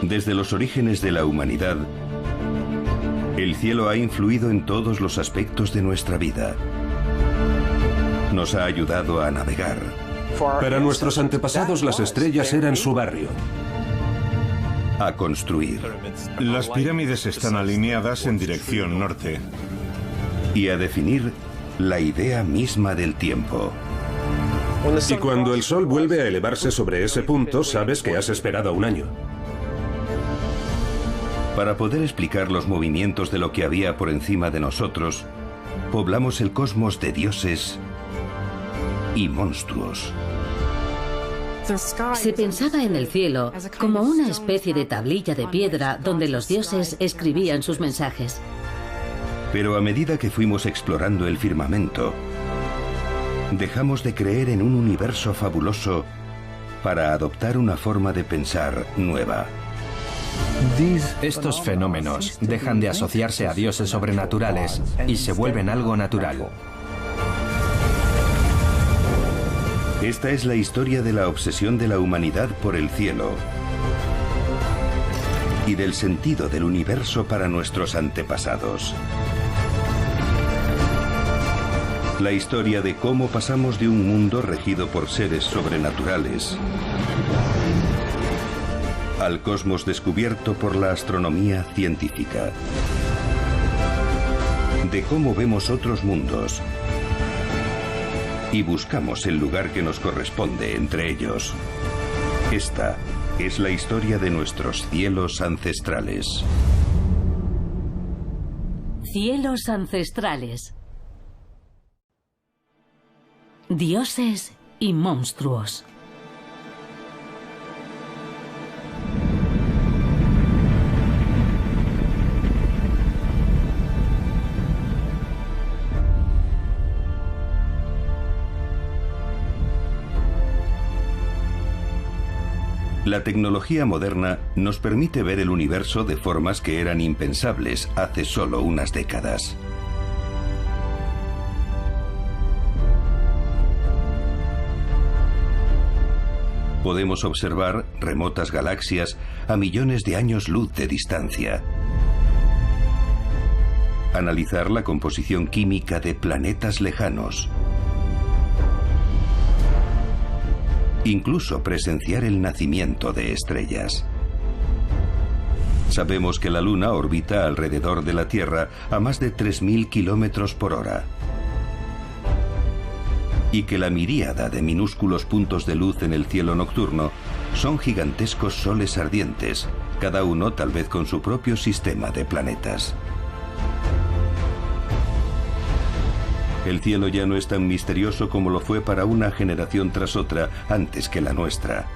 Desde los orígenes de la humanidad, el cielo ha influido en todos los aspectos de nuestra vida. Nos ha ayudado a navegar. Para nuestros antepasados, las estrellas eran su barrio. A construir. Las pirámides están alineadas en dirección norte. Y a definir la idea misma del tiempo. Y cuando el sol vuelve a elevarse sobre ese punto, sabes que has esperado un año. Para poder explicar los movimientos de lo que había por encima de nosotros, poblamos el cosmos de dioses y monstruos. Se pensaba en el cielo como una especie de tablilla de piedra donde los dioses escribían sus mensajes. Pero a medida que fuimos explorando el firmamento, dejamos de creer en un universo fabuloso para adoptar una forma de pensar nueva. Estos fenómenos dejan de asociarse a dioses sobrenaturales y se vuelven algo natural. Esta es la historia de la obsesión de la humanidad por el cielo y del sentido del universo para nuestros antepasados. La historia de cómo pasamos de un mundo regido por seres sobrenaturales al cosmos descubierto por la astronomía científica. De cómo vemos otros mundos y buscamos el lugar que nos corresponde entre ellos. Esta es la historia de nuestros cielos ancestrales. Cielos ancestrales. Dioses y monstruos. La tecnología moderna nos permite ver el universo de formas que eran impensables hace solo unas décadas. Podemos observar remotas galaxias a millones de años luz de distancia. Analizar la composición química de planetas lejanos. Incluso presenciar el nacimiento de estrellas. Sabemos que la Luna orbita alrededor de la Tierra a más de 3.000 kilómetros por hora. Y que la miríada de minúsculos puntos de luz en el cielo nocturno son gigantescos soles ardientes, cada uno tal vez con su propio sistema de planetas. El cielo ya no es tan misterioso como lo fue para una generación tras otra antes que la nuestra.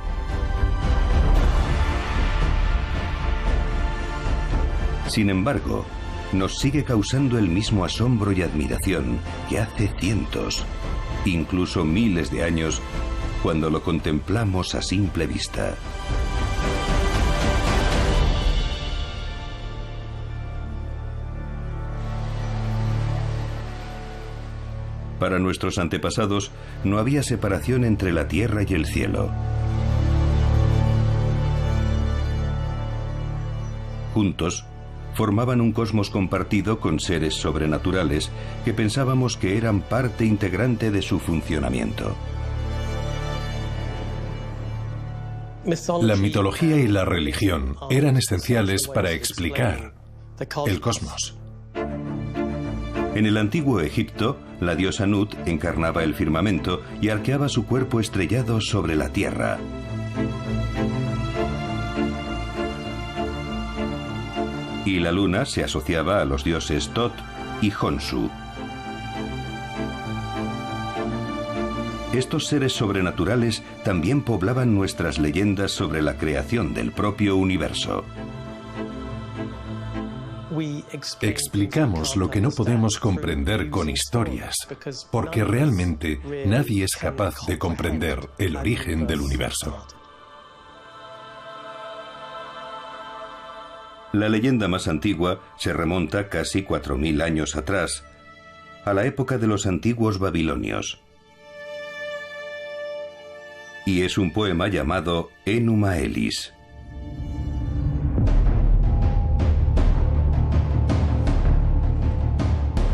Sin embargo, nos sigue causando el mismo asombro y admiración que hace cientos, incluso miles de años, cuando lo contemplamos a simple vista. Para nuestros antepasados no había separación entre la tierra y el cielo. Juntos, formaban un cosmos compartido con seres sobrenaturales que pensábamos que eran parte integrante de su funcionamiento. La mitología y la religión eran esenciales para explicar el cosmos. En el antiguo Egipto, la diosa Nut encarnaba el firmamento y arqueaba su cuerpo estrellado sobre la tierra. Y la luna se asociaba a los dioses Tot y Honsu. Estos seres sobrenaturales también poblaban nuestras leyendas sobre la creación del propio universo. Explicamos lo que no podemos comprender con historias, porque realmente nadie es capaz de comprender el origen del universo. La leyenda más antigua se remonta casi 4000 años atrás, a la época de los antiguos babilonios. Y es un poema llamado Enuma Elis.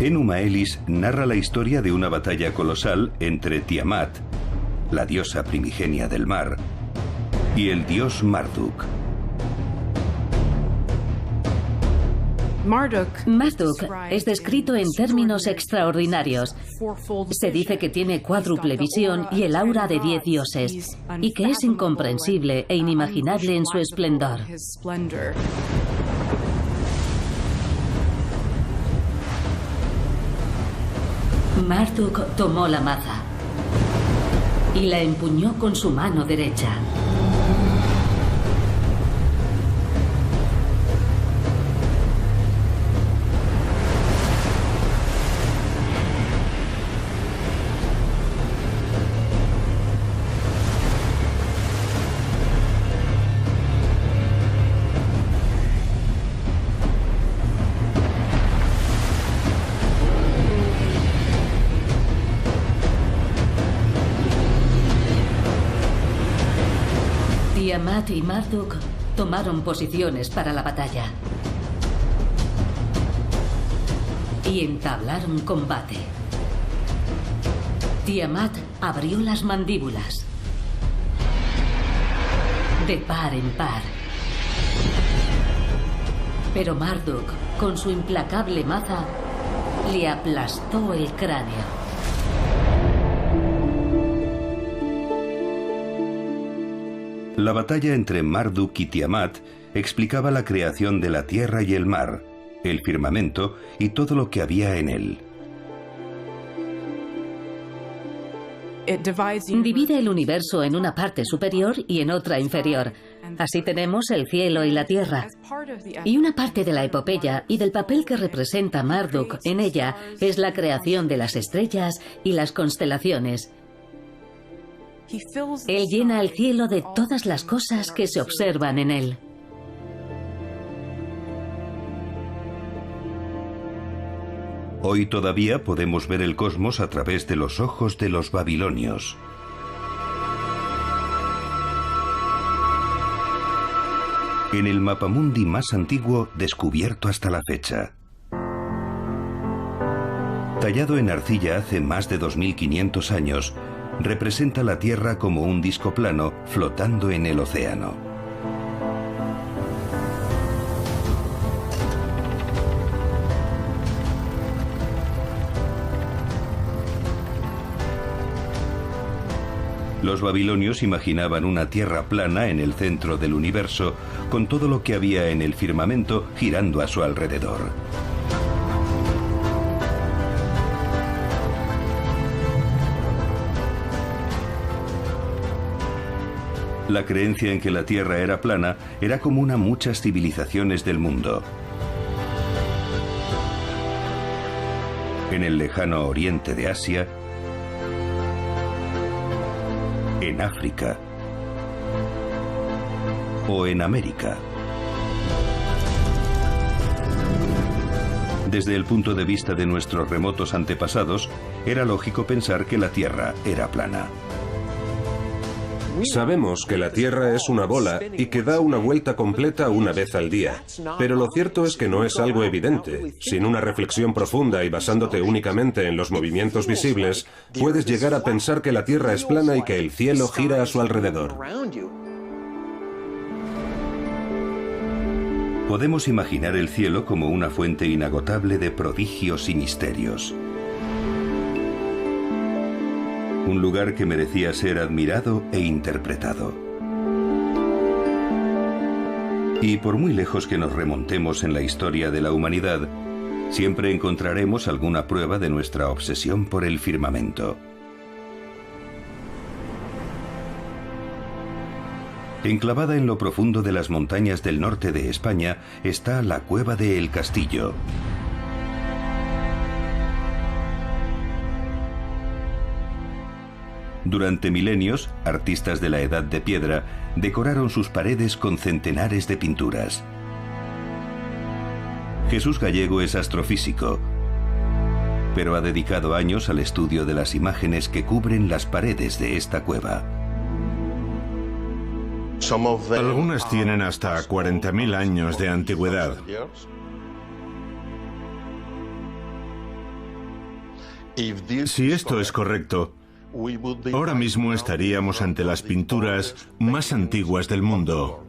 Enuma Elis narra la historia de una batalla colosal entre Tiamat, la diosa primigenia del mar, y el dios Marduk. Marduk es descrito en términos extraordinarios. Se dice que tiene cuádruple visión y el aura de 10 dioses, y que es incomprensible e inimaginable en su esplendor. Marduk tomó la maza y la empuñó con su mano derecha. Tiamat y Marduk tomaron posiciones para la batalla y entablaron combate. Tiamat abrió las mandíbulas de par en par, pero Marduk, con su implacable maza, le aplastó el cráneo. La batalla entre Marduk y Tiamat explicaba la creación de la tierra y el mar, el firmamento y todo lo que había en él. Divide el universo en una parte superior y en otra inferior. Así tenemos el cielo y la tierra. Y una parte de la epopeya y del papel que representa Marduk en ella es la creación de las estrellas y las constelaciones. Él llena el cielo de todas las cosas que se observan en él. Hoy todavía podemos ver el cosmos a través de los ojos de los babilonios. En el mapamundi más antiguo descubierto hasta la fecha. Tallado en arcilla hace más de 2500 años, representa la Tierra como un disco plano flotando en el océano. Los babilonios imaginaban una Tierra plana en el centro del universo, con todo lo que había en el firmamento girando a su alrededor. La creencia en que la Tierra era plana era común a muchas civilizaciones del mundo. En el lejano oriente de Asia, en África o en América. Desde el punto de vista de nuestros remotos antepasados, era lógico pensar que la Tierra era plana. Sabemos que la Tierra es una bola y que da una vuelta completa una vez al día. Pero lo cierto es que no es algo evidente. Sin una reflexión profunda y basándote únicamente en los movimientos visibles, puedes llegar a pensar que la Tierra es plana y que el cielo gira a su alrededor. Podemos imaginar el cielo como una fuente inagotable de prodigios y misterios. Un lugar que merecía ser admirado e interpretado. Y por muy lejos que nos remontemos en la historia de la humanidad, siempre encontraremos alguna prueba de nuestra obsesión por el firmamento. Enclavada en lo profundo de las montañas del norte de España está la Cueva de El Castillo. Durante milenios, artistas de la Edad de Piedra decoraron sus paredes con centenares de pinturas. Jesús Gallego es astrofísico, pero ha dedicado años al estudio de las imágenes que cubren las paredes de esta cueva. Algunas tienen hasta 40.000 años de antigüedad. Si esto es correcto, ahora mismo estaríamos ante las pinturas más antiguas del mundo.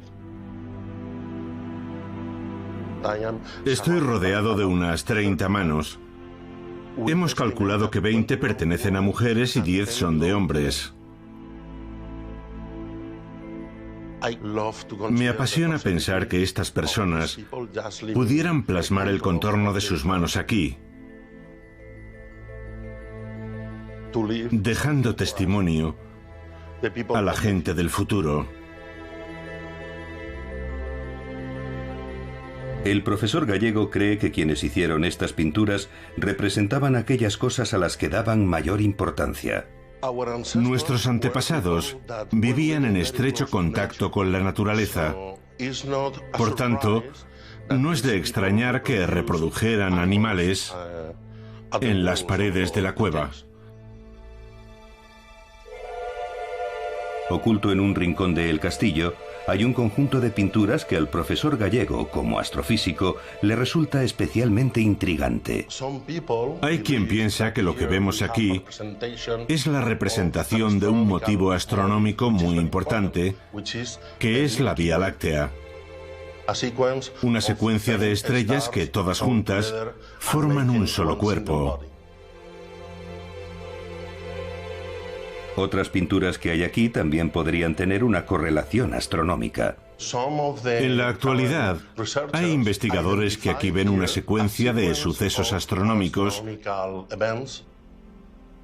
Estoy rodeado de unas 30 manos. Hemos calculado que 20 pertenecen a mujeres y 10 son de hombres. Me apasiona pensar que estas personas pudieran plasmar el contorno de sus manos aquí, dejando testimonio a la gente del futuro. El profesor Gallego cree que quienes hicieron estas pinturas representaban aquellas cosas a las que daban mayor importancia. Nuestros antepasados vivían en estrecho contacto con la naturaleza. Por tanto, no es de extrañar que reprodujeran animales en las paredes de la cueva. Oculto en un rincón del castillo, hay un conjunto de pinturas que al profesor Gallego, como astrofísico, le resulta especialmente intrigante. Hay quien piensa que lo que vemos aquí es la representación de un motivo astronómico muy importante, que es la Vía Láctea. Una secuencia de estrellas que todas juntas forman un solo cuerpo. Otras pinturas que hay aquí también podrían tener una correlación astronómica. En la actualidad, hay investigadores que aquí ven una secuencia de sucesos astronómicos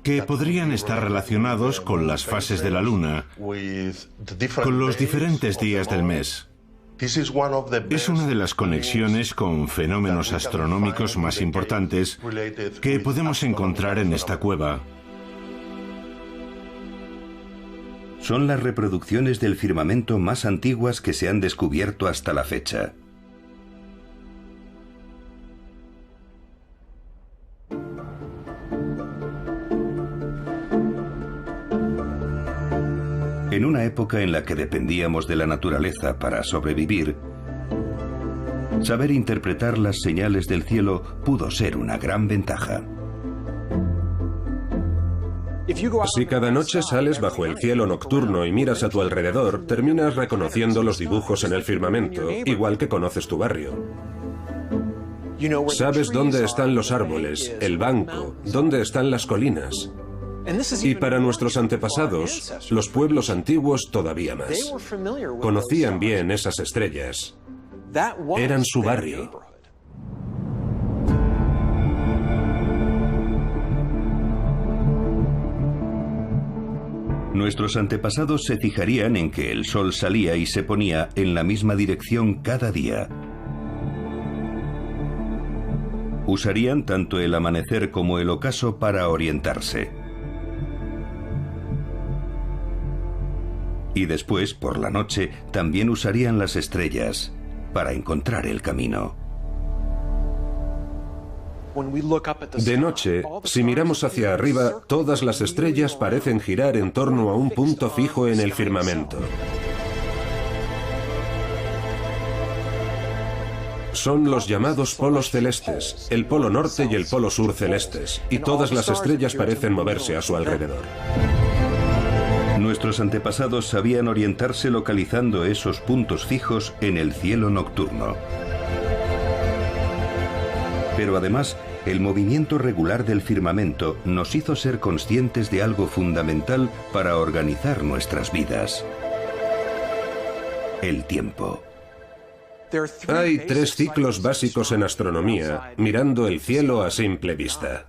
que podrían estar relacionados con las fases de la Luna, con los diferentes días del mes. Es una de las conexiones con fenómenos astronómicos más importantes que podemos encontrar en esta cueva. Son las reproducciones del firmamento más antiguas que se han descubierto hasta la fecha. En una época en la que dependíamos de la naturaleza para sobrevivir, saber interpretar las señales del cielo pudo ser una gran ventaja. Si cada noche sales bajo el cielo nocturno y miras a tu alrededor, terminas reconociendo los dibujos en el firmamento, igual que conoces tu barrio. Sabes dónde están los árboles, el banco, dónde están las colinas. Y para nuestros antepasados, los pueblos antiguos todavía más. Conocían bien esas estrellas. Eran su barrio. Nuestros antepasados se fijarían en que el sol salía y se ponía en la misma dirección cada día. Usarían tanto el amanecer como el ocaso para orientarse. Y después, por la noche, también usarían las estrellas para encontrar el camino. De noche, si miramos hacia arriba, todas las estrellas parecen girar en torno a un punto fijo en el firmamento. Son los llamados polos celestes, el polo norte y el polo sur celestes, y todas las estrellas parecen moverse a su alrededor. Nuestros antepasados sabían orientarse localizando esos puntos fijos en el cielo nocturno. Pero además, el movimiento regular del firmamento nos hizo ser conscientes de algo fundamental para organizar nuestras vidas: el tiempo. Hay 3 ciclos básicos en astronomía, mirando el cielo a simple vista.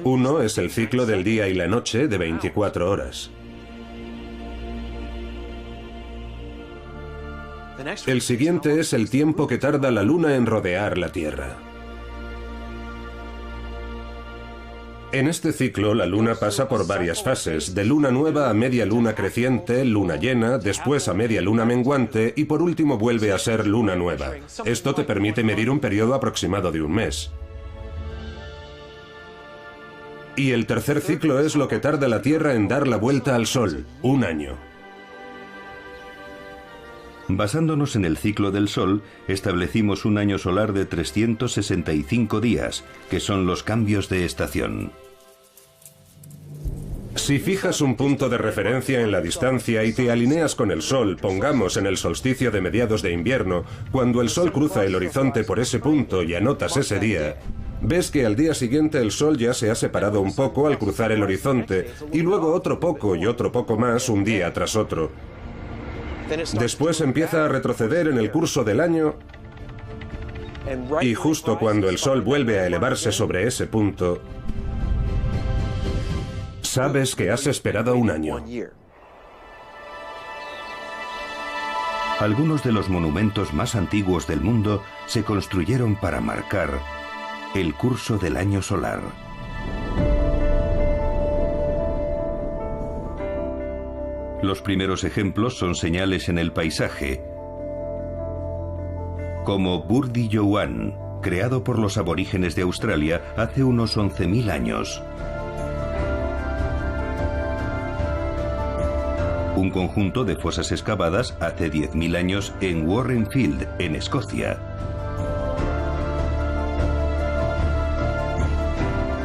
Uno es el ciclo del día y la noche de 24 horas. El siguiente es el tiempo que tarda la Luna en rodear la Tierra. En este ciclo, la Luna pasa por varias fases, de luna nueva a media luna creciente, luna llena, después a media luna menguante y por último vuelve a ser luna nueva. Esto te permite medir un periodo aproximado de un mes. Y el tercer ciclo es lo que tarda la Tierra en dar la vuelta al Sol, un año. Basándonos en el ciclo del Sol, establecimos un año solar de 365 días, que son los cambios de estación. Si fijas un punto de referencia en la distancia y te alineas con el Sol, pongamos en el solsticio de mediados de invierno, cuando el Sol cruza el horizonte por ese punto y anotas ese día, ves que al día siguiente el Sol ya se ha separado un poco al cruzar el horizonte, y luego otro poco y otro poco más un día tras otro. Después empieza a retroceder en el curso del año, y justo cuando el Sol vuelve a elevarse sobre ese punto, sabes que has esperado un año. Algunos de los monumentos más antiguos del mundo se construyeron para marcar el curso del año solar. Los primeros ejemplos son señales en el paisaje, como Burdi Youan, creado por los aborígenes de Australia hace unos 11.000 años. Un conjunto de fosas excavadas hace 10.000 años en Warrenfield, en Escocia.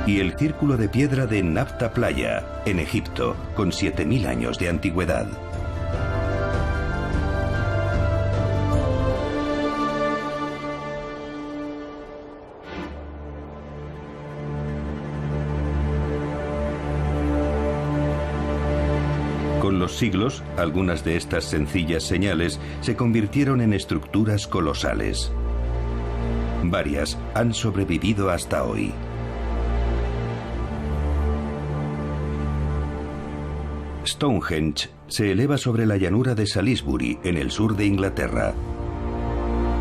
Y el círculo de piedra de Nafta Playa, en Egipto, con 7.000 años de antigüedad. Con los siglos, algunas de estas sencillas señales se convirtieron en estructuras colosales. Varias han sobrevivido hasta hoy. Stonehenge se eleva sobre la llanura de Salisbury, en el sur de Inglaterra.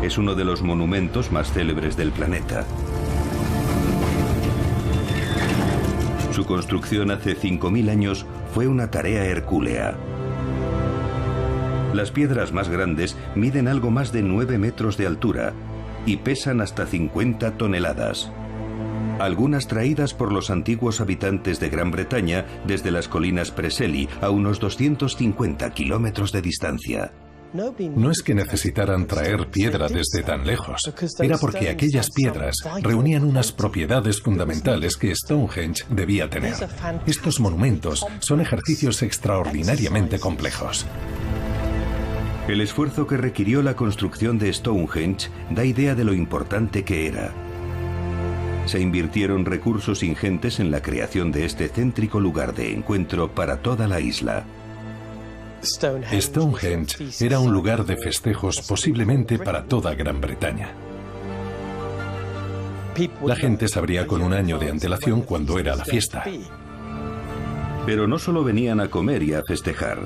Es uno de los monumentos más célebres del planeta. Su construcción hace 5.000 años fue una tarea hercúlea. Las piedras más grandes miden algo más de 9 metros de altura y pesan hasta 50 toneladas. Algunas traídas por los antiguos habitantes de Gran Bretaña desde las colinas Preseli a unos 250 kilómetros de distancia. No es que necesitaran traer piedra desde tan lejos, era porque aquellas piedras reunían unas propiedades fundamentales que Stonehenge debía tener. Estos monumentos son ejercicios extraordinariamente complejos. El esfuerzo que requirió la construcción de Stonehenge da idea de lo importante que era. Se invirtieron recursos ingentes en la creación de este céntrico lugar de encuentro para toda la isla. Stonehenge era un lugar de festejos posiblemente para toda Gran Bretaña. La gente sabría con un año de antelación cuándo era la fiesta. Pero no solo venían a comer y a festejar.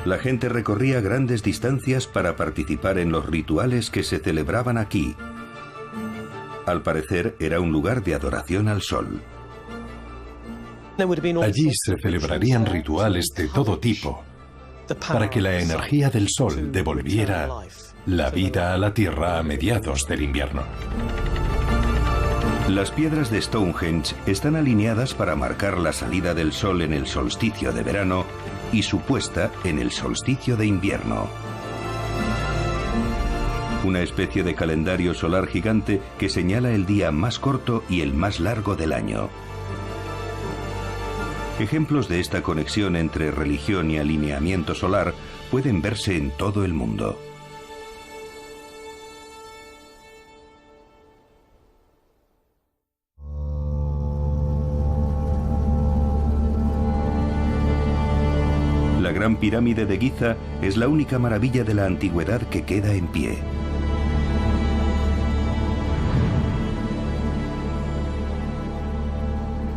La gente recorría grandes distancias para participar en los rituales que se celebraban aquí. Al parecer, era un lugar de adoración al sol. Allí se celebrarían rituales de todo tipo para que la energía del sol devolviera la vida a la tierra a mediados del invierno. Las piedras de Stonehenge están alineadas para marcar la salida del sol en el solsticio de verano y su puesta en el solsticio de invierno. Una especie de calendario solar gigante que señala el día más corto y el más largo del año. Ejemplos de esta conexión entre religión y alineamiento solar pueden verse en todo el mundo. La Gran Pirámide de Giza es la única maravilla de la antigüedad que queda en pie.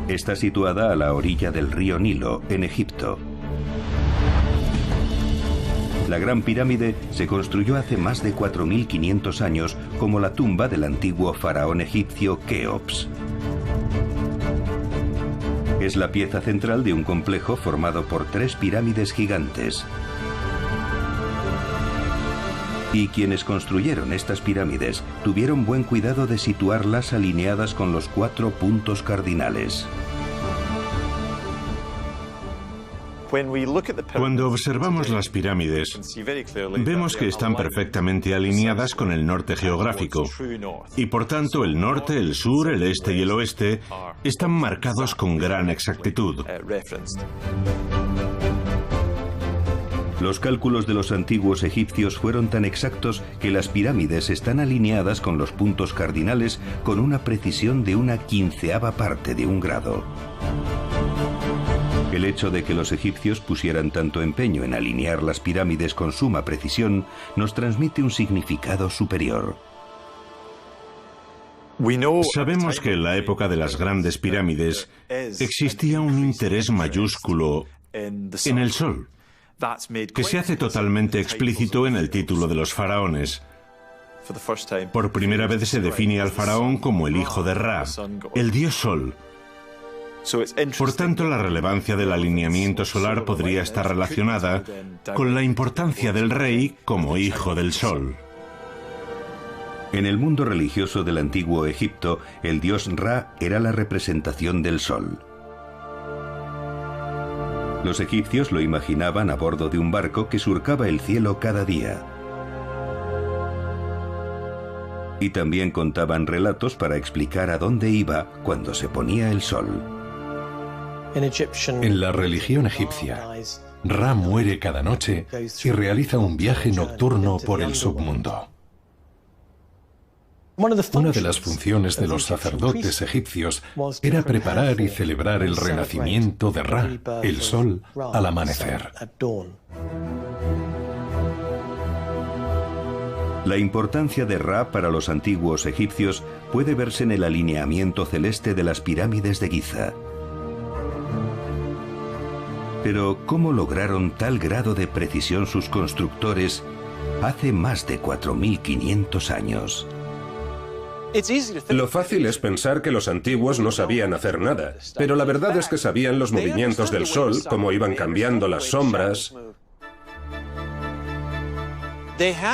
Está situada a la orilla del río Nilo, en Egipto. La Gran Pirámide se construyó hace más de 4.500 años como la tumba del antiguo faraón egipcio Keops. Es la pieza central de un complejo formado por 3 pirámides gigantes. Y quienes construyeron estas pirámides tuvieron buen cuidado de situarlas alineadas con los 4 puntos cardinales. Cuando observamos las pirámides, vemos que están perfectamente alineadas con el norte geográfico, y por tanto el norte, el sur, el este y el oeste están marcados con gran exactitud. Los cálculos de los antiguos egipcios fueron tan exactos que las pirámides están alineadas con los puntos cardinales con una precisión de una 1/15 parte de un grado. El hecho de que los egipcios pusieran tanto empeño en alinear las pirámides con suma precisión nos transmite un significado superior. Sabemos que en la época de las grandes pirámides existía un interés mayúsculo en el sol, que se hace totalmente explícito en el título de los faraones. Por primera vez se define al faraón como el hijo de Ra, el dios sol. Por tanto, la relevancia del alineamiento solar podría estar relacionada con la importancia del rey como hijo del sol. En el mundo religioso del antiguo Egipto, el dios Ra era la representación del sol. Los egipcios lo imaginaban a bordo de un barco que surcaba el cielo cada día. Y también contaban relatos para explicar a dónde iba cuando se ponía el sol. En la religión egipcia, Ra muere cada noche y realiza un viaje nocturno por el submundo. Una de las funciones de los sacerdotes egipcios era preparar y celebrar el renacimiento de Ra, el sol, al amanecer. La importancia de Ra para los antiguos egipcios puede verse en el alineamiento celeste de las pirámides de Giza. Pero, ¿cómo lograron tal grado de precisión sus constructores hace más de 4.500 años? Lo fácil es pensar que los antiguos no sabían hacer nada, pero la verdad es que sabían los movimientos del sol, cómo iban cambiando las sombras.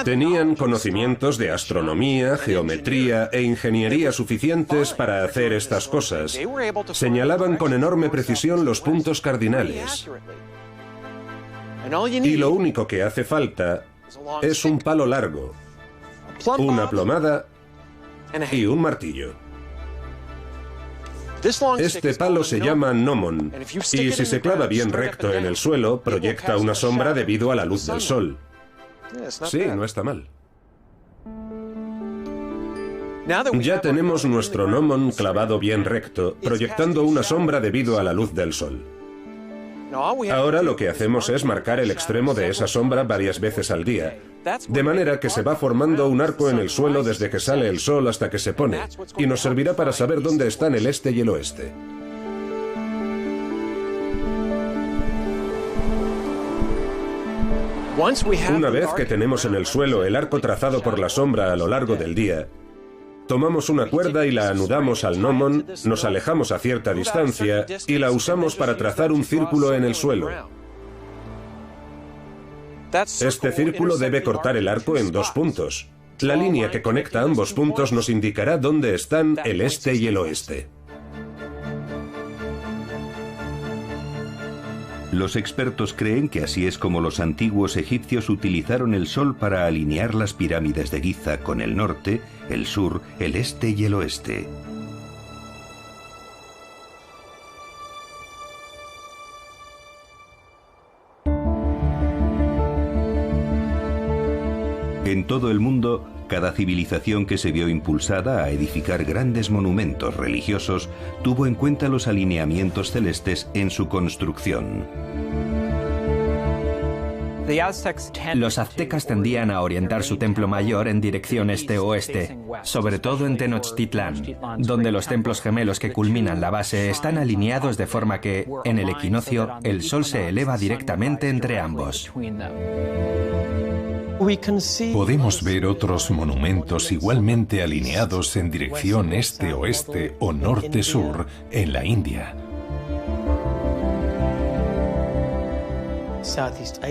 Tenían conocimientos de astronomía, geometría e ingeniería suficientes para hacer estas cosas. Señalaban con enorme precisión los puntos cardinales. Y lo único que hace falta es un palo largo, una plomada y un martillo. Este palo se llama gnomon, y si se clava bien recto en el suelo, proyecta una sombra debido a la luz del sol. Sí, no está mal. Ya tenemos nuestro gnomon clavado bien recto, proyectando una sombra debido a la luz del sol. Ahora lo que hacemos es marcar el extremo de esa sombra varias veces al día, de manera que se va formando un arco en el suelo desde que sale el sol hasta que se pone, y nos servirá para saber dónde están el este y el oeste. Una vez que tenemos en el suelo el arco trazado por la sombra a lo largo del día, tomamos una cuerda y la anudamos al gnomon, nos alejamos a cierta distancia y la usamos para trazar un círculo en el suelo. Este círculo debe cortar el arco en 2 puntos. La línea que conecta ambos puntos nos indicará dónde están el este y el oeste. Los expertos creen que así es como los antiguos egipcios utilizaron el sol para alinear las pirámides de Giza con el norte, el sur, el este y el oeste. En todo el mundo, cada civilización que se vio impulsada a edificar grandes monumentos religiosos tuvo en cuenta los alineamientos celestes en su construcción. Los aztecas tendían a orientar su templo mayor en dirección este-oeste, sobre todo en Tenochtitlán, donde los templos gemelos que culminan la base están alineados de forma que, en el equinoccio, el sol se eleva directamente entre ambos. Podemos ver otros monumentos igualmente alineados en dirección este-oeste o norte-sur en la India.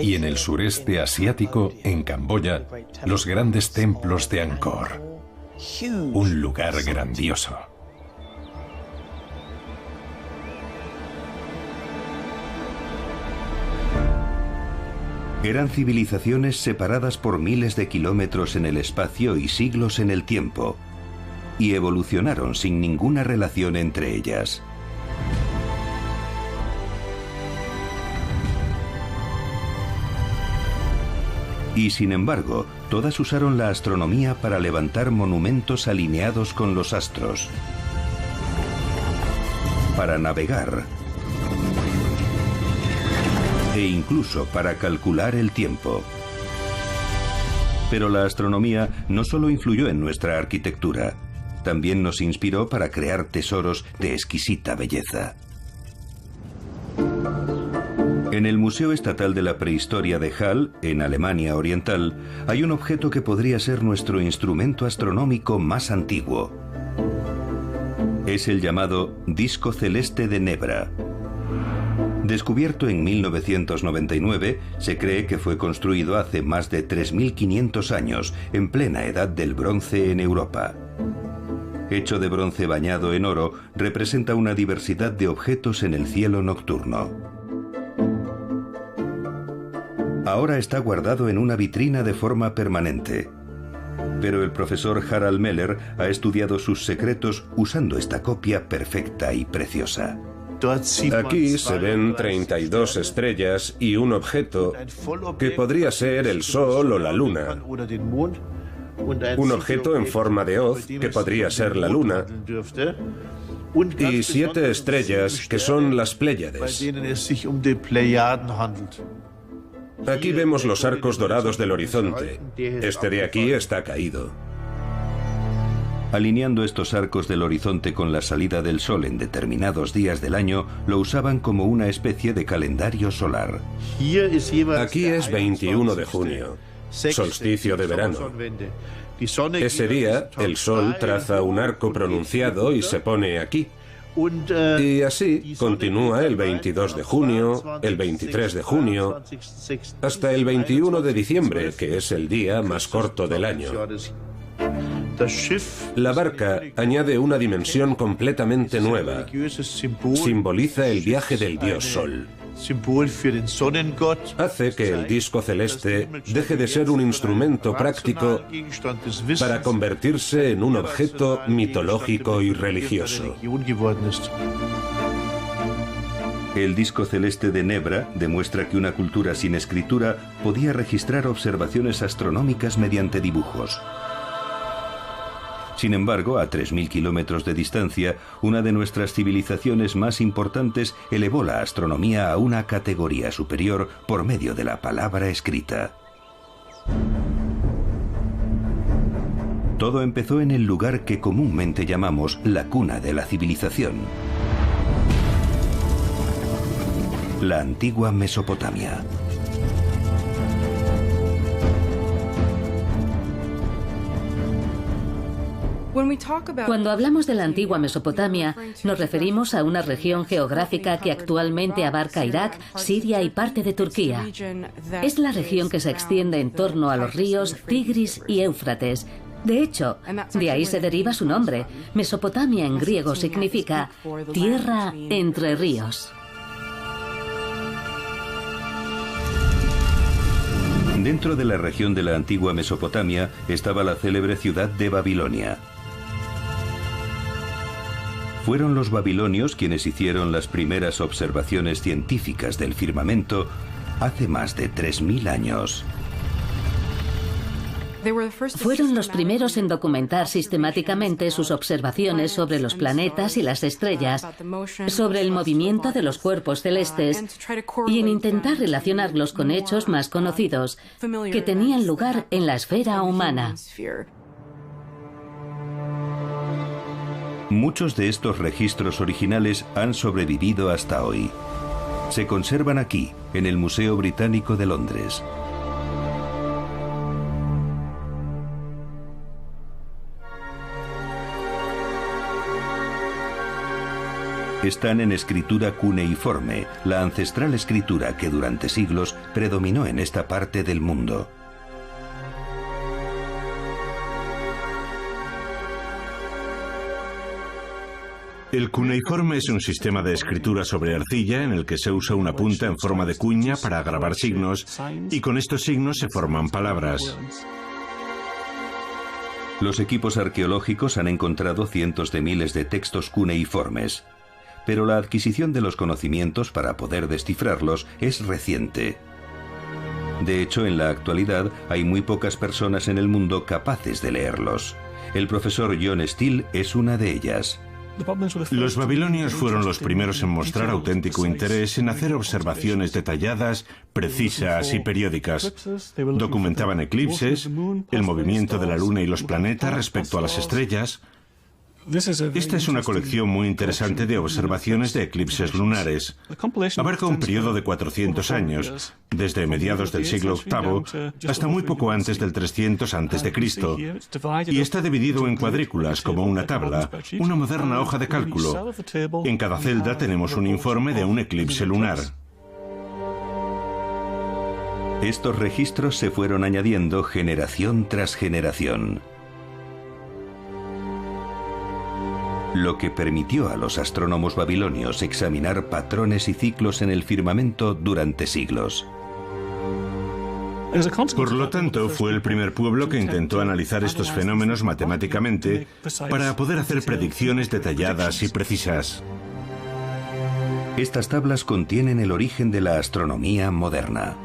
Y en el sureste asiático, en Camboya, los grandes templos de Angkor. Un lugar grandioso. Eran civilizaciones separadas por miles de kilómetros en el espacio y siglos en el tiempo, y evolucionaron sin ninguna relación entre ellas. Y sin embargo, todas usaron la astronomía para levantar monumentos alineados con los astros, para navegar e incluso para calcular el tiempo. Pero la astronomía no solo influyó en nuestra arquitectura, también nos inspiró para crear tesoros de exquisita belleza. En el Museo Estatal de la Prehistoria de Halle, en Alemania Oriental, hay un objeto que podría ser nuestro instrumento astronómico más antiguo. Es el llamado Disco Celeste de Nebra. Descubierto en 1999, se cree que fue construido hace más de 3.500 años, en plena edad del bronce en Europa. Hecho de bronce bañado en oro, representa una diversidad de objetos en el cielo nocturno. Ahora está guardado en una vitrina de forma permanente. Pero el profesor Harald Meller ha estudiado sus secretos usando esta copia perfecta y preciosa. Aquí se ven 32 estrellas y un objeto que podría ser el Sol o la Luna. Un objeto en forma de hoz que podría ser la Luna. Y 7 estrellas que son las Pléyades. Aquí vemos los arcos dorados del horizonte. Este de aquí está caído. Alineando estos arcos del horizonte con la salida del sol en determinados días del año, lo usaban como una especie de calendario solar. Aquí es 21 de junio, solsticio de verano. Ese día, el sol traza un arco pronunciado y se pone aquí. Y así continúa el 22 de junio, el 23 de junio, hasta el 21 de diciembre, que es el día más corto del año. La barca añade una dimensión completamente nueva. Simboliza el viaje del dios Sol. Hace que el disco celeste deje de ser un instrumento práctico para convertirse en un objeto mitológico y religioso. El disco celeste de Nebra demuestra que una cultura sin escritura podía registrar observaciones astronómicas mediante dibujos. Sin embargo, a 3.000 kilómetros de distancia, una de nuestras civilizaciones más importantes elevó la astronomía a una categoría superior por medio de la palabra escrita. Todo empezó en el lugar que comúnmente llamamos la cuna de la civilización: la antigua Mesopotamia. Cuando hablamos de la antigua Mesopotamia, nos referimos a una región geográfica que actualmente abarca Irak, Siria y parte de Turquía. Es la región que se extiende en torno a los ríos Tigris y Éufrates. De hecho, de ahí se deriva su nombre. Mesopotamia en griego significa tierra entre ríos. Dentro de la región de la antigua Mesopotamia estaba la célebre ciudad de Babilonia. Fueron los babilonios quienes hicieron las primeras observaciones científicas del firmamento hace más de 3.000 años. Fueron los primeros en documentar sistemáticamente sus observaciones sobre los planetas y las estrellas, sobre el movimiento de los cuerpos celestes y en intentar relacionarlos con hechos más conocidos que tenían lugar en la esfera humana. Muchos de estos registros originales han sobrevivido hasta hoy. Se conservan aquí, en el Museo Británico de Londres. Están en escritura cuneiforme, la ancestral escritura que durante siglos predominó en esta parte del mundo. El cuneiforme es un sistema de escritura sobre arcilla en el que se usa una punta en forma de cuña para grabar signos, y con estos signos se forman palabras. Los equipos arqueológicos han encontrado cientos de miles de textos cuneiformes, pero la adquisición de los conocimientos para poder descifrarlos es reciente. De hecho, en la actualidad hay muy pocas personas en el mundo capaces de leerlos. El profesor John Steele es una de ellas. Los babilonios fueron los primeros en mostrar auténtico interés en hacer observaciones detalladas, precisas y periódicas. Documentaban eclipses, el movimiento de la luna y los planetas respecto a las estrellas. Esta es una colección muy interesante de observaciones de eclipses lunares. Abarca un periodo de 400 años, desde mediados del siglo VIII hasta muy poco antes del 300 a.C., y está dividido en cuadrículas como una tabla, una moderna hoja de cálculo. En cada celda tenemos un informe de un eclipse lunar. Estos registros se fueron añadiendo generación tras generación, lo que permitió a los astrónomos babilonios examinar patrones y ciclos en el firmamento durante siglos. Por lo tanto, fue el primer pueblo que intentó analizar estos fenómenos matemáticamente para poder hacer predicciones detalladas y precisas. Estas tablas contienen el origen de la astronomía moderna.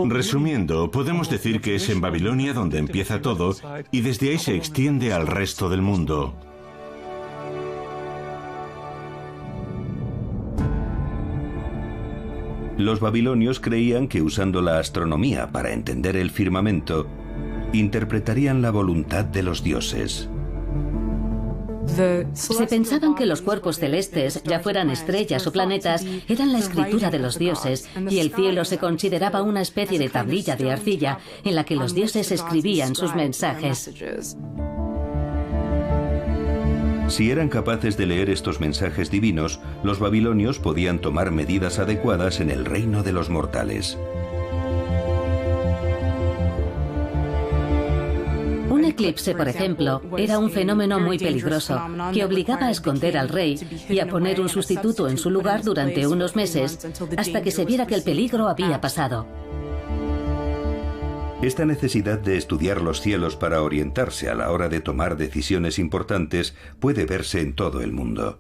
Resumiendo, podemos decir que es en Babilonia donde empieza todo y desde ahí se extiende al resto del mundo. Los babilonios creían que usando la astronomía para entender el firmamento, interpretarían la voluntad de los dioses. Se pensaban que los cuerpos celestes, ya fueran estrellas o planetas, eran la escritura de los dioses, y el cielo se consideraba una especie de tablilla de arcilla en la que los dioses escribían sus mensajes. Si eran capaces de leer estos mensajes divinos, los babilonios podían tomar medidas adecuadas en el reino de los mortales. Un eclipse, por ejemplo, era un fenómeno muy peligroso que obligaba a esconder al rey y a poner un sustituto en su lugar durante unos meses hasta que se viera que el peligro había pasado. Esta necesidad de estudiar los cielos para orientarse a la hora de tomar decisiones importantes puede verse en todo el mundo.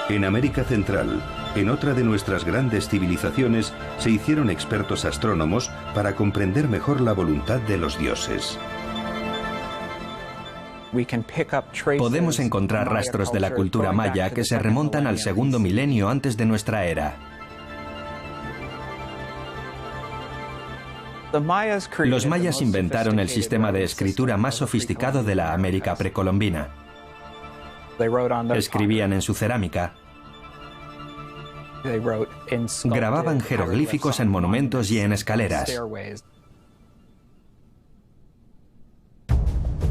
En América Central, en otra de nuestras grandes civilizaciones, se hicieron expertos astrónomos para comprender mejor la voluntad de los dioses. Podemos encontrar rastros de la cultura maya que se remontan al segundo milenio antes de nuestra era. Los mayas inventaron el sistema de escritura más sofisticado de la América precolombina. Escribían en su cerámica. Grababan jeroglíficos en monumentos y en escaleras.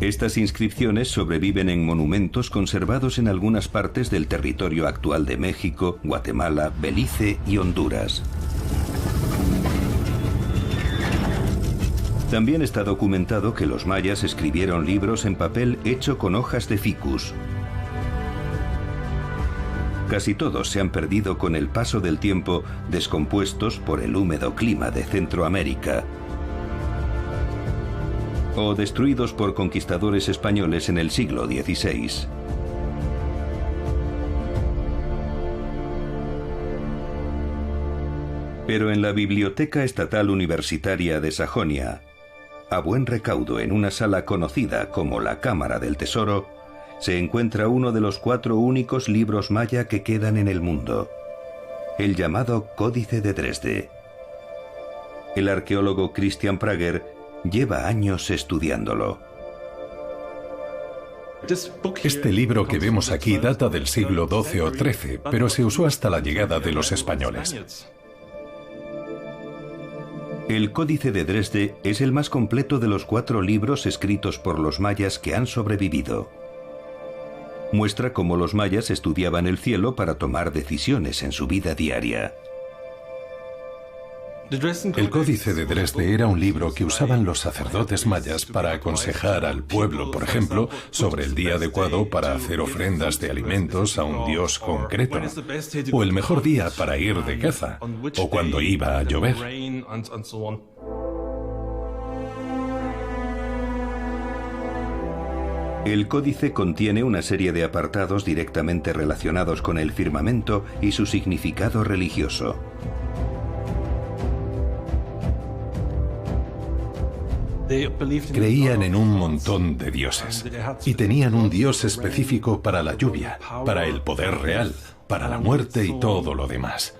Estas inscripciones sobreviven en monumentos conservados en algunas partes del territorio actual de México, Guatemala, Belice y Honduras. También está documentado que los mayas escribieron libros en papel hecho con hojas de ficus. Casi todos se han perdido con el paso del tiempo, descompuestos por el húmedo clima de Centroamérica, o destruidos por conquistadores españoles en el siglo XVI. Pero en la Biblioteca Estatal Universitaria de Sajonia, a buen recaudo en una sala conocida como la Cámara del Tesoro, se encuentra uno de los 4 únicos libros maya que quedan en el mundo, el llamado Códice de Dresde. El arqueólogo Christian Prager lleva años estudiándolo. Este libro que vemos aquí data del siglo XII o XIII, pero se usó hasta la llegada de los españoles. El Códice de Dresde es el más completo de los 4 libros escritos por los mayas que han sobrevivido. Muestra cómo los mayas estudiaban el cielo para tomar decisiones en su vida diaria. El Códice de Dresde era un libro que usaban los sacerdotes mayas para aconsejar al pueblo, por ejemplo, sobre el día adecuado para hacer ofrendas de alimentos a un dios concreto, o el mejor día para ir de caza, o cuando iba a llover. El códice contiene una serie de apartados directamente relacionados con el firmamento y su significado religioso. Creían en un montón de dioses y tenían un dios específico para la lluvia, para el poder real, para la muerte y todo lo demás.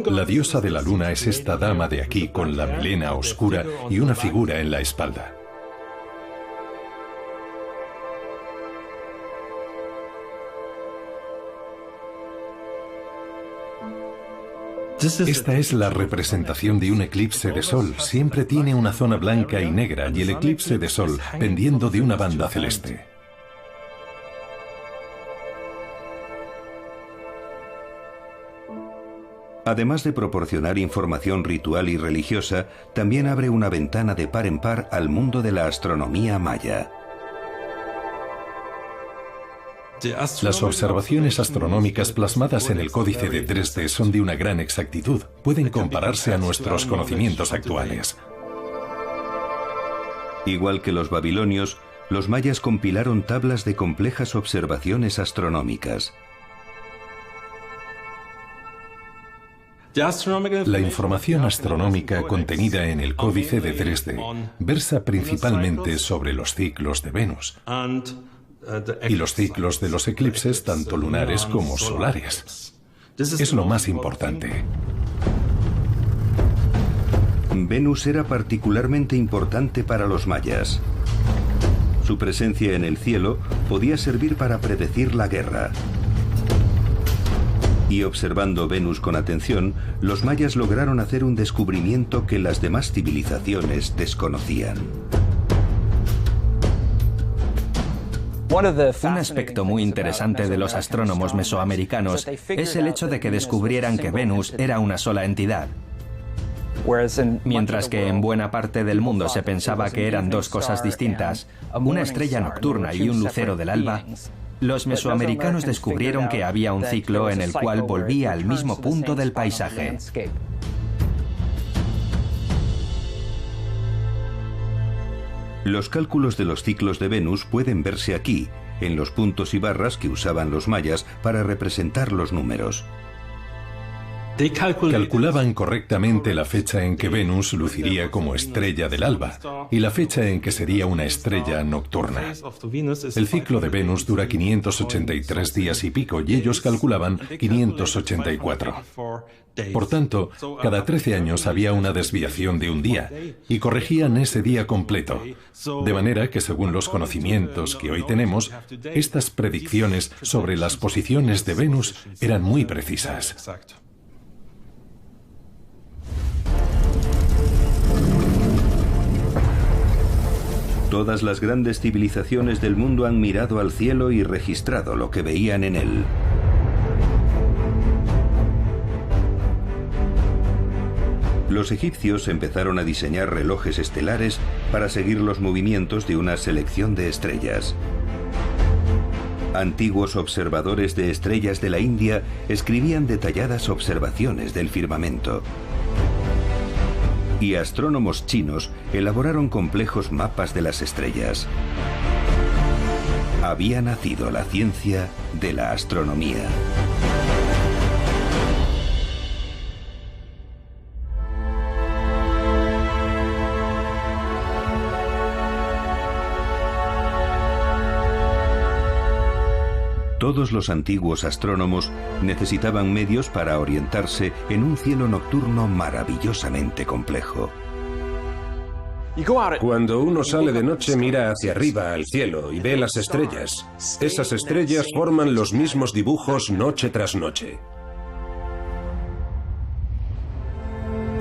La diosa de la luna es esta dama de aquí con la melena oscura y una figura en la espalda. Esta es la representación de un eclipse de sol. Siempre tiene una zona blanca y negra y el eclipse de sol pendiendo de una banda celeste. Además de proporcionar información ritual y religiosa, también abre una ventana de par en par al mundo de la astronomía maya. Las observaciones astronómicas plasmadas en el Códice de Dresde son de una gran exactitud. Pueden compararse a nuestros conocimientos actuales. Igual que los babilonios, los mayas compilaron tablas de complejas observaciones astronómicas. La información astronómica contenida en el Códice de Dresde versa principalmente sobre los ciclos de Venus y los ciclos de los eclipses, tanto lunares como solares. Es lo más importante. Venus era particularmente importante para los mayas. Su presencia en el cielo podía servir para predecir la guerra. Y observando Venus con atención, los mayas lograron hacer un descubrimiento que las demás civilizaciones desconocían. Un aspecto muy interesante de los astrónomos mesoamericanos es el hecho de que descubrieran que Venus era una sola entidad. Mientras que en buena parte del mundo se pensaba que eran dos cosas distintas, una estrella nocturna y un lucero del alba, los mesoamericanos descubrieron que había un ciclo en el cual volvía al mismo punto del paisaje. Los cálculos de los ciclos de Venus pueden verse aquí, en los puntos y barras que usaban los mayas para representar los números. Calculaban correctamente la fecha en que Venus luciría como estrella del alba y la fecha en que sería una estrella nocturna. El ciclo de Venus dura 583 días y pico y ellos calculaban 584. Por tanto, cada 13 años había una desviación de un día y corregían ese día completo. De manera que, según los conocimientos que hoy tenemos, estas predicciones sobre las posiciones de Venus eran muy precisas. Todas las grandes civilizaciones del mundo han mirado al cielo y registrado lo que veían en él. Los egipcios empezaron a diseñar relojes estelares para seguir los movimientos de una selección de estrellas. Antiguos observadores de estrellas de la India escribían detalladas observaciones del firmamento. Y astrónomos chinos elaboraron complejos mapas de las estrellas. Había nacido la ciencia de la astronomía. Todos los antiguos astrónomos necesitaban medios para orientarse en un cielo nocturno maravillosamente complejo. Cuando uno sale de noche mira hacia arriba al cielo y ve las estrellas. Esas estrellas forman los mismos dibujos noche tras noche.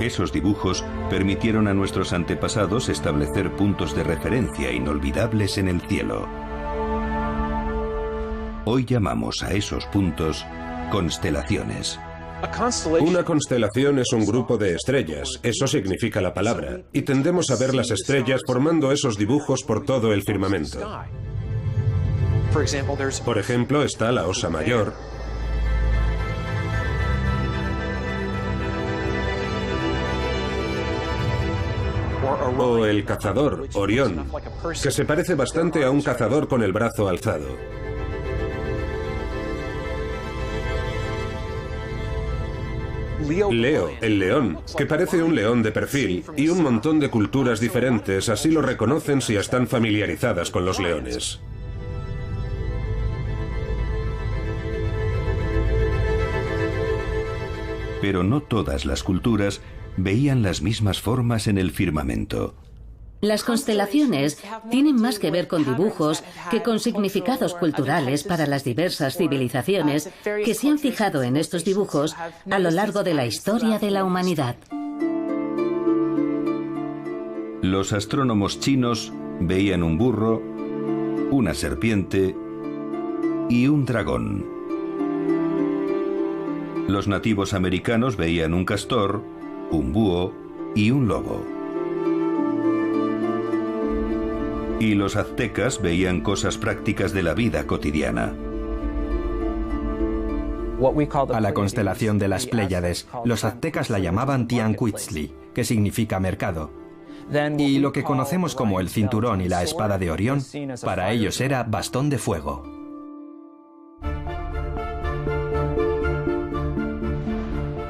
Esos dibujos permitieron a nuestros antepasados establecer puntos de referencia inolvidables en el cielo. Hoy llamamos a esos puntos Constelaciones. Una constelación es un grupo de estrellas, eso significa la palabra, y tendemos a ver las estrellas formando esos dibujos por todo el firmamento. Por ejemplo, está la Osa Mayor, o el cazador, Orión, que se parece bastante a un cazador con el brazo alzado. Leo, el león, que parece un león de perfil, y un montón de culturas diferentes así lo reconocen si están familiarizadas con los leones. Pero no todas las culturas veían las mismas formas en el firmamento. Las constelaciones tienen más que ver con dibujos que con significados culturales para las diversas civilizaciones que se han fijado en estos dibujos a lo largo de la historia de la humanidad. Los astrónomos chinos veían un burro, una serpiente y un dragón. Los nativos americanos veían un castor, un búho y un lobo. Y los aztecas veían cosas prácticas de la vida cotidiana. A la constelación de las Pléyades, los aztecas la llamaban Tianquitzli, que significa mercado. Y lo que conocemos como el cinturón y la espada de Orión, para ellos era bastón de fuego.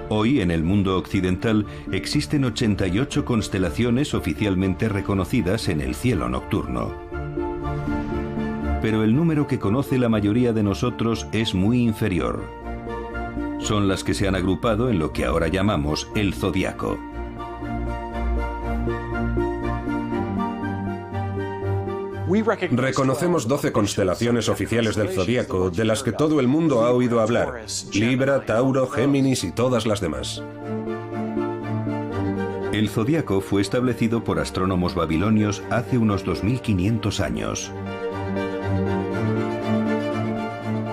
Hoy, en el mundo occidental, existen 88 constelaciones oficialmente reconocidas en el cielo nocturno. Pero el número que conoce la mayoría de nosotros es muy inferior. Son las que se han agrupado en lo que ahora llamamos el zodiaco. Reconocemos 12 constelaciones oficiales del zodiaco, de las que todo el mundo ha oído hablar: Libra, Tauro, Géminis y todas las demás. El zodiaco fue establecido por astrónomos babilonios hace unos 2500 años.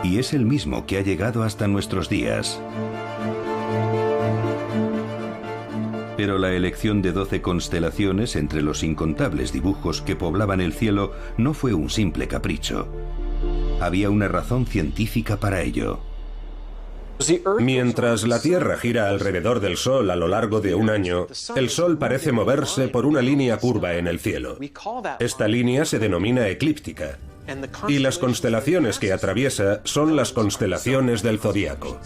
Y es el mismo que ha llegado hasta nuestros días. Pero la elección de 12 constelaciones entre los incontables dibujos que poblaban el cielo no fue un simple capricho. Había una razón científica para ello. Mientras la Tierra gira alrededor del Sol a lo largo de un año, el Sol parece moverse por una línea curva en el cielo. Esta línea se denomina eclíptica, y las constelaciones que atraviesa son las constelaciones del zodiaco.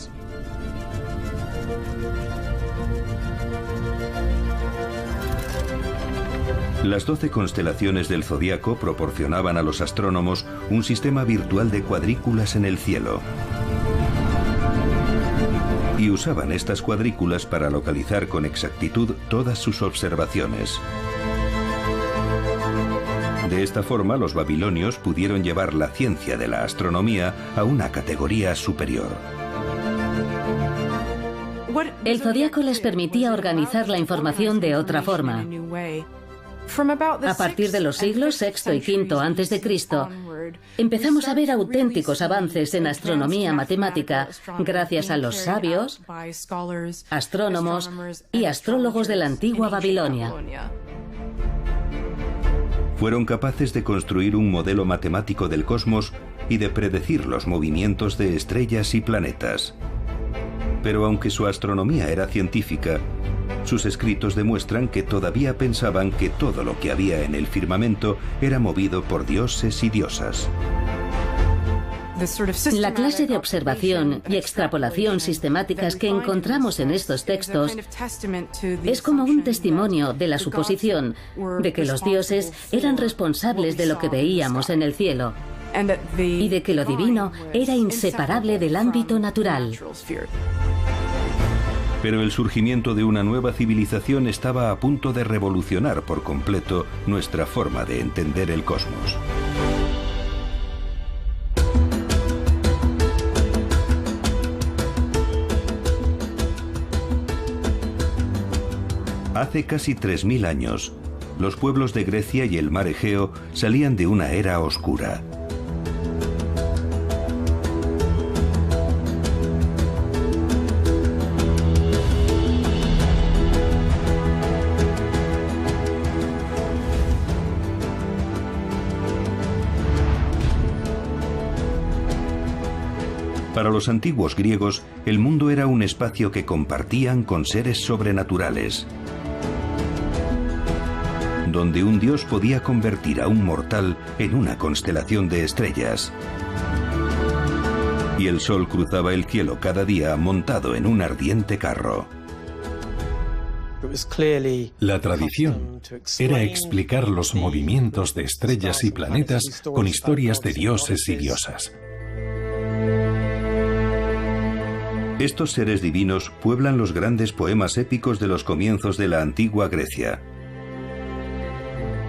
Las 12 constelaciones del zodiaco proporcionaban a los astrónomos un sistema virtual de cuadrículas en el cielo. Y usaban estas cuadrículas para localizar con exactitud todas sus observaciones. De esta forma, los babilonios pudieron llevar la ciencia de la astronomía a una categoría superior. El zodiaco les permitía organizar la información de otra forma. A partir de los siglos VI y V a.C., empezamos a ver auténticos avances en astronomía matemática gracias a los sabios, astrónomos y astrólogos de la antigua Babilonia. Fueron capaces de construir un modelo matemático del cosmos y de predecir los movimientos de estrellas y planetas. Pero aunque su astronomía era científica, sus escritos demuestran que todavía pensaban que todo lo que había en el firmamento era movido por dioses y diosas. La clase de observación y extrapolación sistemáticas que encontramos en estos textos es como un testimonio de la suposición de que los dioses eran responsables de lo que veíamos en el cielo y de que lo divino era inseparable del ámbito natural. Pero el surgimiento de una nueva civilización estaba a punto de revolucionar por completo nuestra forma de entender el cosmos. Hace casi 3000 años, los pueblos de Grecia y el mar Egeo salían de una era oscura. Para los antiguos griegos, el mundo era un espacio que compartían con seres sobrenaturales, donde un dios podía convertir a un mortal en una constelación de estrellas. Y el sol cruzaba el cielo cada día montado en un ardiente carro. La tradición era explicar los movimientos de estrellas y planetas con historias de dioses y diosas. Estos seres divinos pueblan los grandes poemas épicos de los comienzos de la antigua Grecia.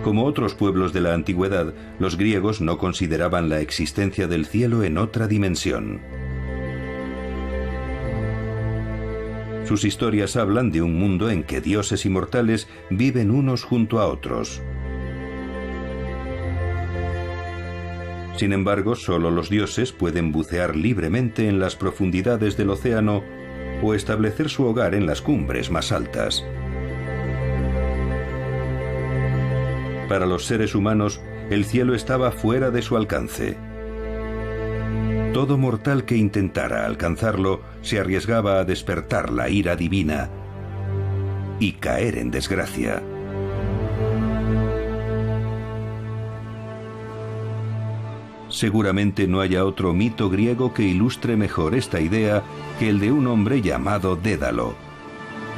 Como otros pueblos de la antigüedad, los griegos no consideraban la existencia del cielo en otra dimensión. Sus historias hablan de un mundo en que dioses y mortales viven unos junto a otros. Sin embargo, solo los dioses pueden bucear libremente en las profundidades del océano o establecer su hogar en las cumbres más altas. Para los seres humanos, el cielo estaba fuera de su alcance. Todo mortal que intentara alcanzarlo se arriesgaba a despertar la ira divina y caer en desgracia. Seguramente no haya otro mito griego que ilustre mejor esta idea que el de un hombre llamado Dédalo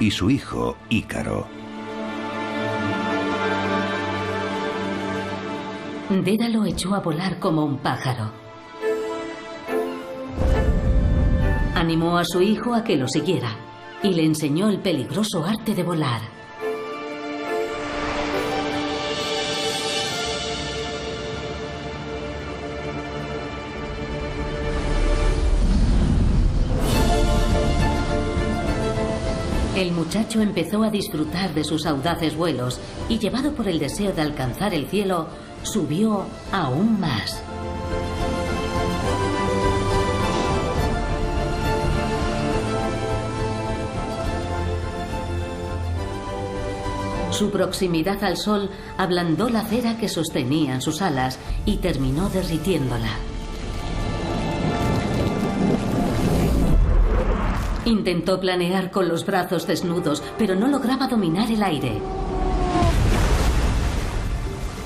y su hijo Ícaro. Dédalo echó a volar como un pájaro. Animó a su hijo a que lo siguiera y le enseñó el peligroso arte de volar. El muchacho empezó a disfrutar de sus audaces vuelos y, llevado por el deseo de alcanzar el cielo, subió aún más. Su proximidad al sol ablandó la cera que sostenían sus alas y terminó derritiéndola. Intentó planear con los brazos desnudos, pero no lograba dominar el aire.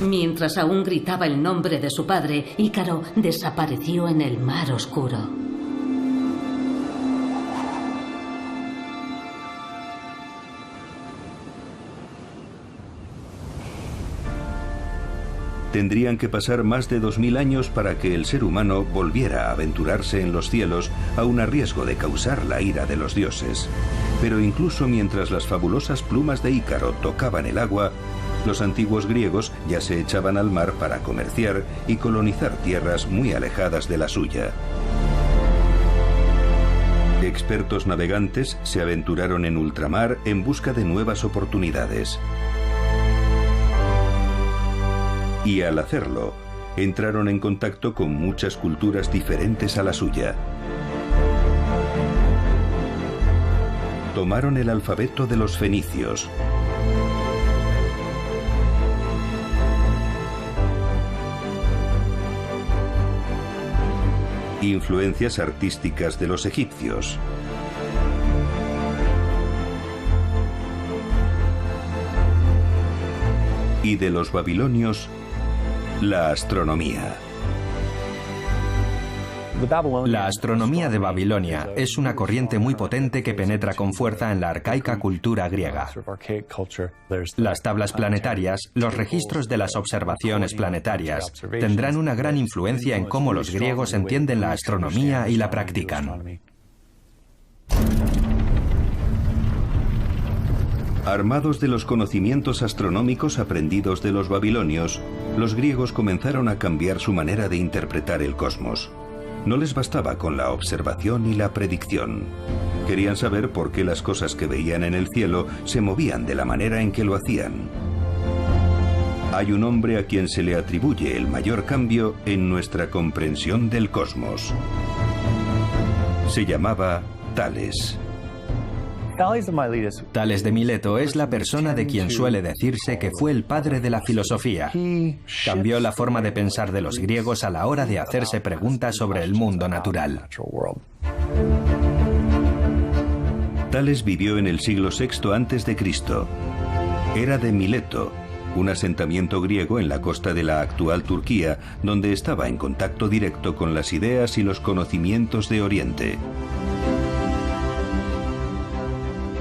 Mientras aún gritaba el nombre de su padre, Ícaro desapareció en el mar oscuro. Tendrían que pasar más de 2000 años para que el ser humano volviera a aventurarse en los cielos, aun a riesgo de causar la ira de los dioses. Pero incluso mientras las fabulosas plumas de Ícaro tocaban el agua, los antiguos griegos ya se echaban al mar para comerciar y colonizar tierras muy alejadas de la suya. Expertos navegantes se aventuraron en ultramar en busca de nuevas oportunidades. Y al hacerlo, entraron en contacto con muchas culturas diferentes a la suya. Tomaron el alfabeto de los fenicios, influencias artísticas de los egipcios, y de los babilonios, la astronomía. La astronomía de Babilonia es una corriente muy potente que penetra con fuerza en la arcaica cultura griega. Las tablas planetarias, los registros de las observaciones planetarias, tendrán una gran influencia en cómo los griegos entienden la astronomía y la practican. Armados de los conocimientos astronómicos aprendidos de los babilonios, los griegos comenzaron a cambiar su manera de interpretar el cosmos. No les bastaba con la observación y la predicción. Querían saber por qué las cosas que veían en el cielo se movían de la manera en que lo hacían. Hay un hombre a quien se le atribuye el mayor cambio en nuestra comprensión del cosmos. Se llamaba Tales. Tales de Mileto es la persona de quien suele decirse que fue el padre de la filosofía. Cambió la forma de pensar de los griegos a la hora de hacerse preguntas sobre el mundo natural. Tales vivió en el siglo VI a.C. Era de Mileto, un asentamiento griego en la costa de la actual Turquía, donde estaba en contacto directo con las ideas y los conocimientos de Oriente.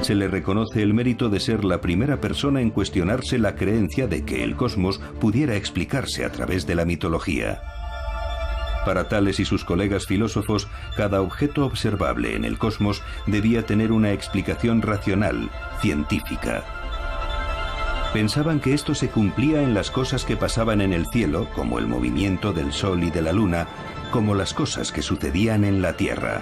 Se le reconoce el mérito de ser la primera persona en cuestionarse la creencia de que el cosmos pudiera explicarse a través de la mitología. Para Tales y sus colegas filósofos, cada objeto observable en el cosmos debía tener una explicación racional, científica. Pensaban que esto se cumplía en las cosas que pasaban en el cielo, como el movimiento del Sol y de la Luna, como las cosas que sucedían en la Tierra.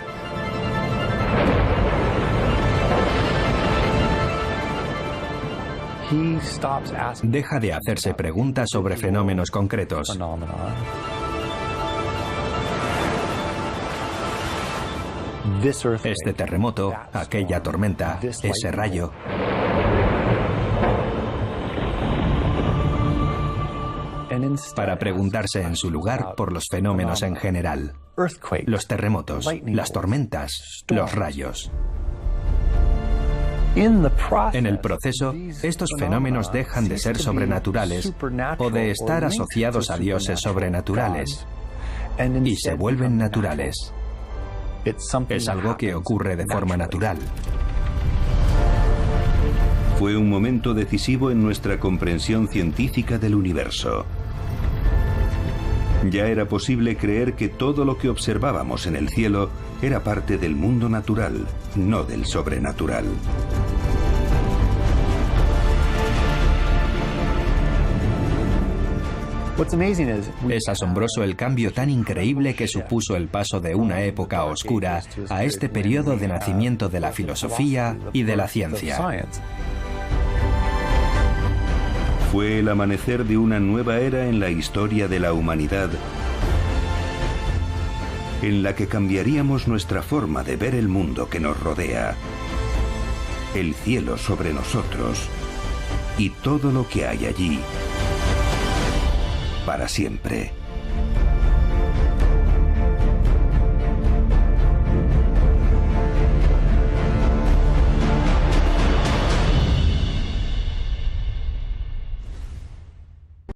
Deja de hacerse preguntas sobre fenómenos concretos. Este terremoto, aquella tormenta, ese rayo. Para preguntarse en su lugar por los fenómenos en general. Los terremotos, las tormentas, los rayos. En el proceso, estos fenómenos dejan de ser sobrenaturales o de estar asociados a dioses sobrenaturales y se vuelven naturales. Es algo que ocurre de forma natural. Fue un momento decisivo en nuestra comprensión científica del universo. Ya era posible creer que todo lo que observábamos en el cielo era parte del mundo natural, no del sobrenatural. Es asombroso el cambio tan increíble que supuso el paso de una época oscura a este periodo de nacimiento de la filosofía y de la ciencia. Fue el amanecer de una nueva era en la historia de la humanidad, en la que cambiaríamos nuestra forma de ver el mundo que nos rodea, el cielo sobre nosotros y todo lo que hay allí, para siempre.